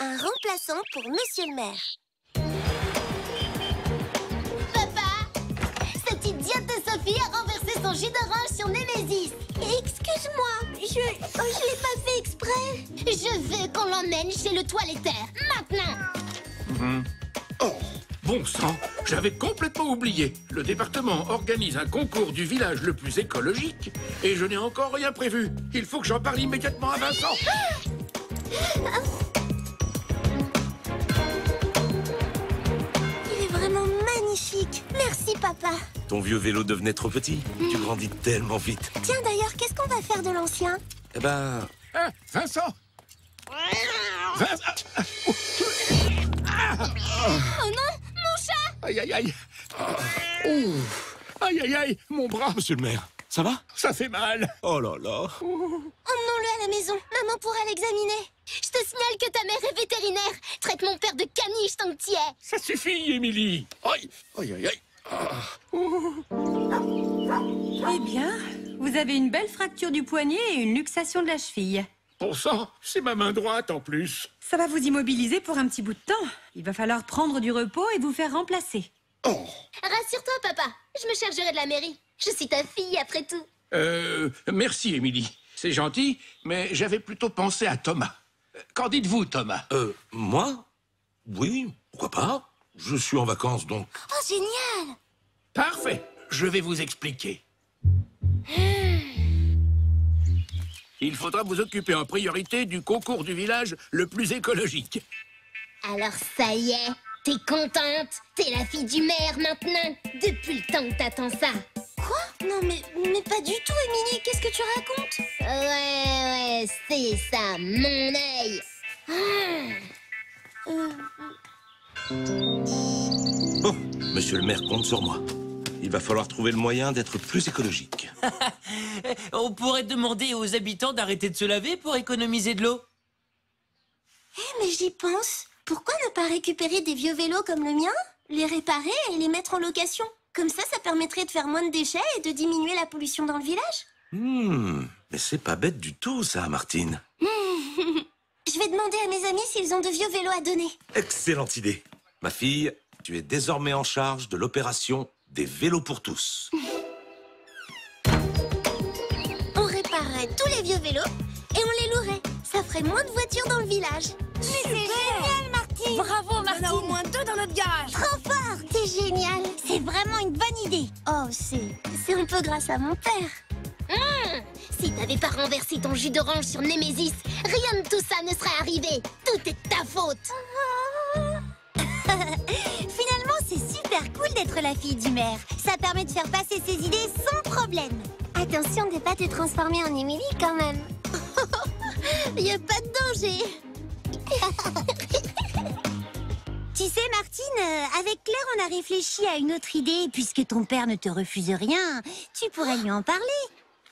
Un remplaçant pour Monsieur le maire. Papa, cette idiote Sophie a renversé son jus d'orange sur Némésis. Excuse-moi, je l'ai pas fait exprès. Je veux qu'on l'emmène chez le toiletteur, maintenant. Oh, bon sang, j'avais complètement oublié. Le département organise un concours du village le plus écologique et je n'ai encore rien prévu. Il faut que j'en parle immédiatement à Vincent. Il est vraiment magnifique. Merci, papa. Ton vieux vélo devenait trop petit. Tu grandis tellement vite. Tiens, d'ailleurs, qu'est-ce qu'on va faire de l'ancien? Eh ben... Ah, Vincent! Vincent! Oh non, mon chat! Aïe, aïe, aïe! Aïe, aïe, aïe! Mon bras! Monsieur le maire, ça va? Ça fait mal! Oh là là! Emmenons-le à la maison. Maman pourra l'examiner. Je te signale que ta mère est vétérinaire. Traite mon père de caniche tant que t'y es. Ça suffit, Émilie! Aïe, aïe, aïe, aïe! Eh bien, vous avez une belle fracture du poignet et une luxation de la cheville. Bon sang, c'est ma main droite en plus! Ça va vous immobiliser pour un petit bout de temps. Il va falloir prendre du repos et vous faire remplacer. Oh! Rassure-toi, papa. Je me chargerai de la mairie. Je suis ta fille, après tout. Merci, Émilie. C'est gentil, mais j'avais plutôt pensé à Thomas. Qu'en dites-vous, Thomas? Moi? Oui, pourquoi pas? Je suis en vacances, donc... Oh, génial! Parfait, je vais vous expliquer. Il faudra vous occuper en priorité du concours du village le plus écologique. Alors ça y est, t'es contente? T'es la fille du maire maintenant? Depuis le temps que t'attends ça. Quoi? Non, mais pas du tout, Émilie. Qu'est-ce que tu racontes? Ouais, c'est ça, mon œil. Bon, monsieur le maire compte sur moi. Il va falloir trouver le moyen d'être plus écologique. On pourrait demander aux habitants d'arrêter de se laver pour économiser de l'eau. Mais j'y pense. Pourquoi ne pas récupérer des vieux vélos comme le mien, les réparer et les mettre en location? Comme ça permettrait de faire moins de déchets et de diminuer la pollution dans le village. Mais c'est pas bête du tout, ça, Martine. Je vais demander à mes amis s'ils ont de vieux vélos à donner. Excellente idée. Ma fille, tu es désormais en charge de l'opération des vélos pour tous. On réparerait tous les vieux vélos et on les louerait. Ça ferait moins de voitures dans le village. Mais c'est génial, Martine! Bravo, Martine! On a au moins 2 dans notre garage. Trop fort! C'est génial! C'est vraiment une bonne idée. Oh, c'est un peu grâce à mon père. Si t'avais pas renversé ton jus d'orange sur Némésis, rien de tout ça ne serait arrivé. Tout est de ta faute. Finalement, c'est super cool d'être la fille du maire. Ça permet de faire passer ses idées sans problème. Attention de pas te transformer en Émilie quand même. Y a pas de danger. Tu sais, Martine, avec Claire, on a réfléchi à une autre idée. Puisque ton père ne te refuse rien, tu pourrais lui en parler.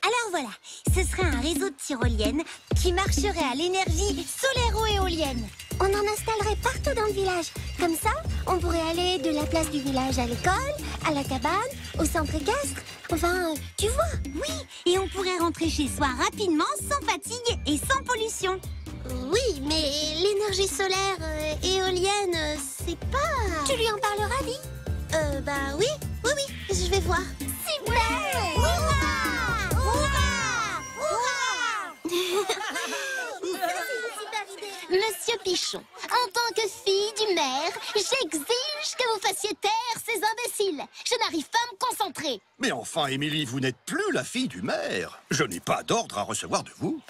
Alors voilà, ce serait un réseau de tyroliennes qui marcherait à l'énergie solairo-éolienne. On en installerait partout dans le village. Comme ça, on pourrait aller de la place du village à l'école, à la cabane, au centre équestre. Enfin, tu vois. Oui, et on pourrait rentrer chez soi rapidement, sans fatigue et sans pollution. Oui, mais l'énergie solaire éolienne, c'est pas... Tu lui en parleras, Di? Bah oui, je vais voir. Super! Hurrah! Hurrah! Hurrah! C'est une super idée. Monsieur Pichon, en tant que fille du maire, j'exige que vous fassiez taire ces imbéciles. Je n'arrive pas à me concentrer. Mais enfin, Émilie, vous n'êtes plus la fille du maire. Je n'ai pas d'ordre à recevoir de vous.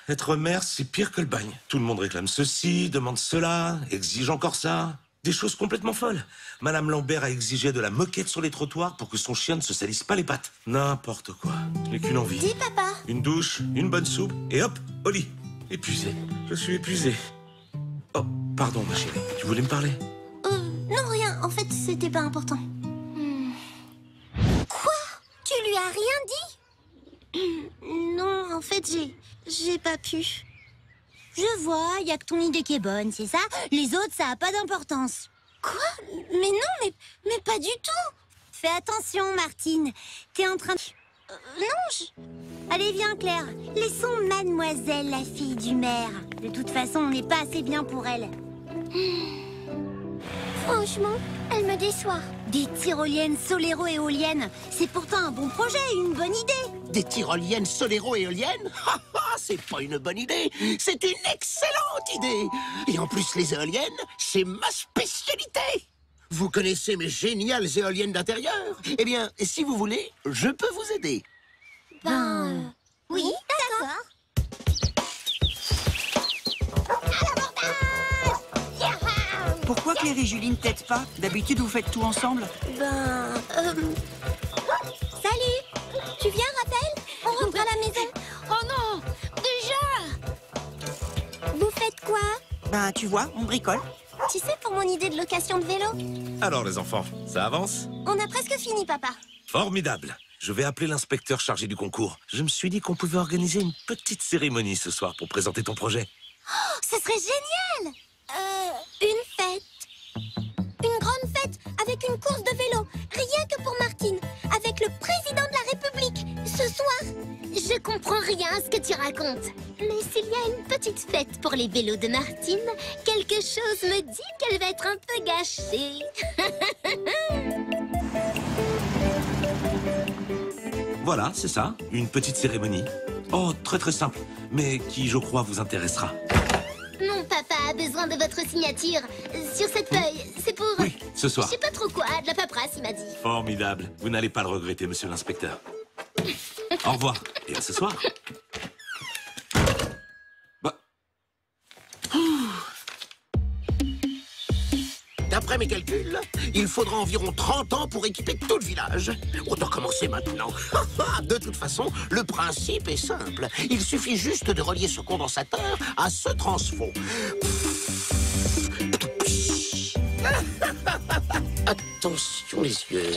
Être maire, c'est pire que le bagne. Tout le monde réclame ceci, demande cela, exige encore ça. Des choses complètement folles. Madame Lambert a exigé de la moquette sur les trottoirs pour que son chien ne se salisse pas les pattes. N'importe quoi. Je n'ai qu'une envie. Dis, papa. Une douche, une bonne soupe, et hop, au lit. Épuisé. Je suis épuisé. Oh, pardon, ma chérie. Tu voulais me parler? Non, rien. En fait, c'était pas important. Quoi? Tu lui as rien dit? Non, en fait, j'ai pas pu. Je vois, y a que ton idée qui est bonne, c'est ça? Les autres, ça a pas d'importance. Quoi? Mais non, mais pas du tout. Fais attention, Martine. T'es en train de... non, Allez, viens, Claire. Laissons mademoiselle, la fille du maire. De toute façon, on n'est pas assez bien pour elle. Franchement, elle me déçoit. Des tyroliennes soléro-éoliennes, c'est pourtant un bon projet, une bonne idée. Des tyroliennes soléro-éoliennes? C'est pas une bonne idée, c'est une excellente idée. Et en plus, les éoliennes, c'est ma spécialité. Vous connaissez mes géniales éoliennes d'intérieur? Eh bien, si vous voulez, je peux vous aider. Oui, d'accord. Pourquoi Claire et Julie ne t'aident pas? D'habitude, vous faites tout ensemble. Salut. Tu viens, Rappel? On rentre à la maison. Oh non, déjà! Vous faites quoi? Tu vois, on bricole. Tu sais, pour mon idée de location de vélo, Alors, les enfants, ça avance? on a presque fini, papa. Formidable. Je vais appeler l'inspecteur chargé du concours. Je me suis dit qu'on pouvait organiser une petite cérémonie ce soir pour présenter ton projet. Ce serait génial. Une fête. Une grande fête avec une course de vélo. Rien que pour Martine. Avec le président de la République. Ce soir. Je comprends rien à ce que tu racontes. Mais s'il y a une petite fête pour les vélos de Martine, quelque chose me dit qu'elle va être un peu gâchée. Voilà, c'est ça, une petite cérémonie. Oh, très très simple, mais qui, je crois, vous intéressera. Mon papa a besoin de votre signature sur cette feuille. C'est pour... Oui, ce soir. Je sais pas trop quoi, de la paperasse, il m'a dit. Formidable. Vous n'allez pas le regretter, monsieur l'inspecteur. Au revoir, et à ce soir. D'après mes calculs, il faudra environ 30 ans pour équiper tout le village. Autant commencer maintenant. De toute façon, le principe est simple. Il suffit juste de relier ce condensateur à ce transfo. Attention les yeux.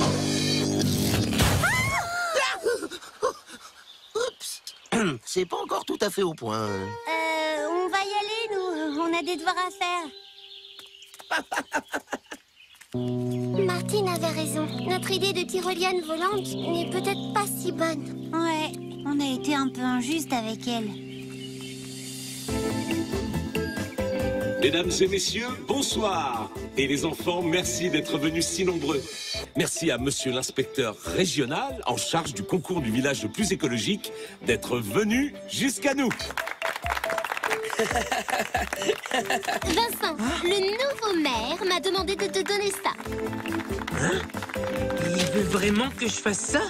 Oups. C'est pas encore tout à fait au point. On va y aller, nous. On a des devoirs à faire. Martine avait raison. Notre idée de tyrolienne volante n'est peut-être pas si bonne. Ouais, on a été un peu injuste avec elle. Mesdames et messieurs, bonsoir. Et les enfants, merci d'être venus si nombreux. Merci à monsieur l'inspecteur régional en charge du concours du village le plus écologique d'être venu jusqu'à nous. Vincent, le nouveau maire m'a demandé de te donner ça. Hein? Il veut vraiment que je fasse ça?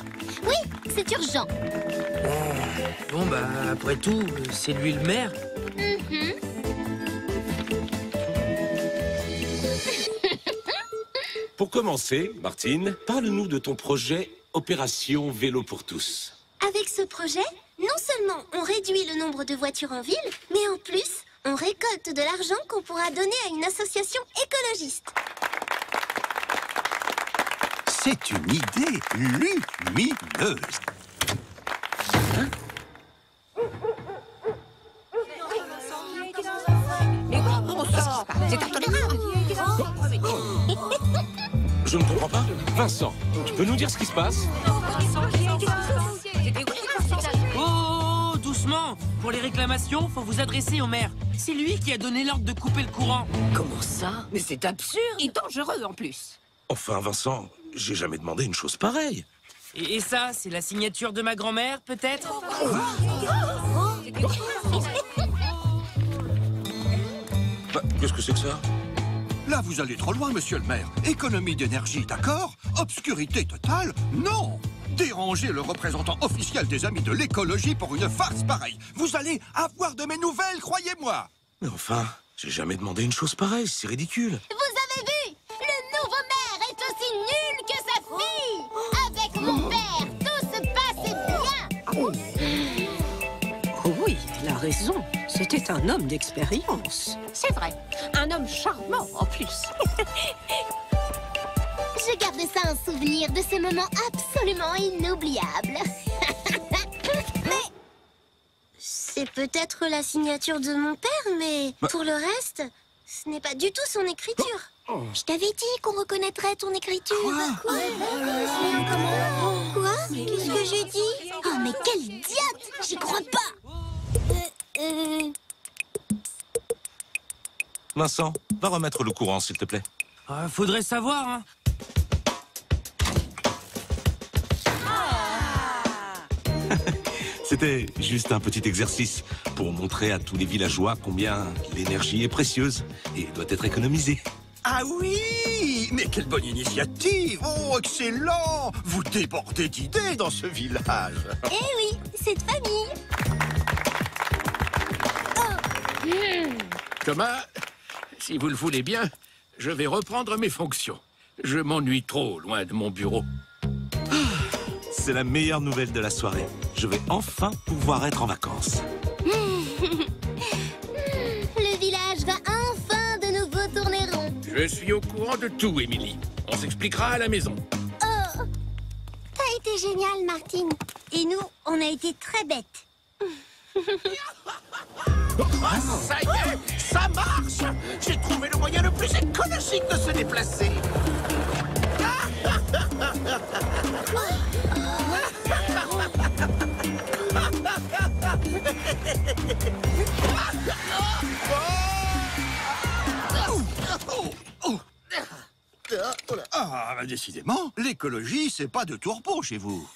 Oui, c'est urgent. Bon, bah, après tout, c'est lui le maire. Pour commencer, Martine, parle-nous de ton projet Opération Vélo pour tous. Avec ce projet, non seulement on réduit le nombre de voitures en ville, mais en plus, on récolte de l'argent qu'on pourra donner à une association écologiste. C'est une idée lumineuse. Je ne comprends pas. Vincent, tu peux nous dire ce qui se passe? Oh, doucement. Pour les réclamations, faut vous adresser au maire. C'est lui qui a donné l'ordre de couper le courant. Comment ça? Mais c'est absurde et dangereux en plus. Enfin, Vincent, j'ai jamais demandé une chose pareille. Et ça, c'est la signature de ma grand-mère, peut-être? Bah, qu'est-ce que c'est que ça? Là, vous allez trop loin, monsieur le maire. Économie d'énergie, d'accord. Obscurité totale, non. Déranger le représentant officiel des Amis de l'écologie pour une farce pareille. Vous allez avoir de mes nouvelles, croyez-moi. Mais enfin, j'ai jamais demandé une chose pareille, c'est ridicule. Vous avez vu? Le nouveau maire est aussi nul que sa fille. Avec mon père, tout se passait bien. Oh oui, il a raison. C'était un homme d'expérience. C'est vrai. Un homme charmant, en plus. Je garde ça en souvenir de ces moments absolument inoubliables. Mais c'est peut-être la signature de mon père, mais pour le reste, ce n'est pas du tout son écriture. Je t'avais dit qu'on reconnaîtrait ton écriture. Quoi? Qu'est-ce que j'ai dit? Oh, mais quelle idiote! J'y crois pas! Vincent, va remettre le courant, s'il te plaît. Faudrait savoir, hein. C'était juste un petit exercice pour montrer à tous les villageois combien l'énergie est précieuse et doit être économisée. Ah oui! Mais quelle bonne initiative! Oh, excellent! Vous débordez d'idées dans ce village. Eh oui, cette famille. Thomas, si vous le voulez bien, je vais reprendre mes fonctions. Je m'ennuie trop loin de mon bureau. C'est la meilleure nouvelle de la soirée. Je vais enfin pouvoir être en vacances. Le village va enfin de nouveau tourner rond. Je suis au courant de tout, Émilie. On s'expliquera à la maison. Oh, t'as été génial, Martine. Et nous, on a été très bêtes. Ça y est, ça marche! J'ai trouvé le moyen le plus écologique de se déplacer. Ah, bah, décidément, l'écologie, c'est pas de tourpeau chez vous.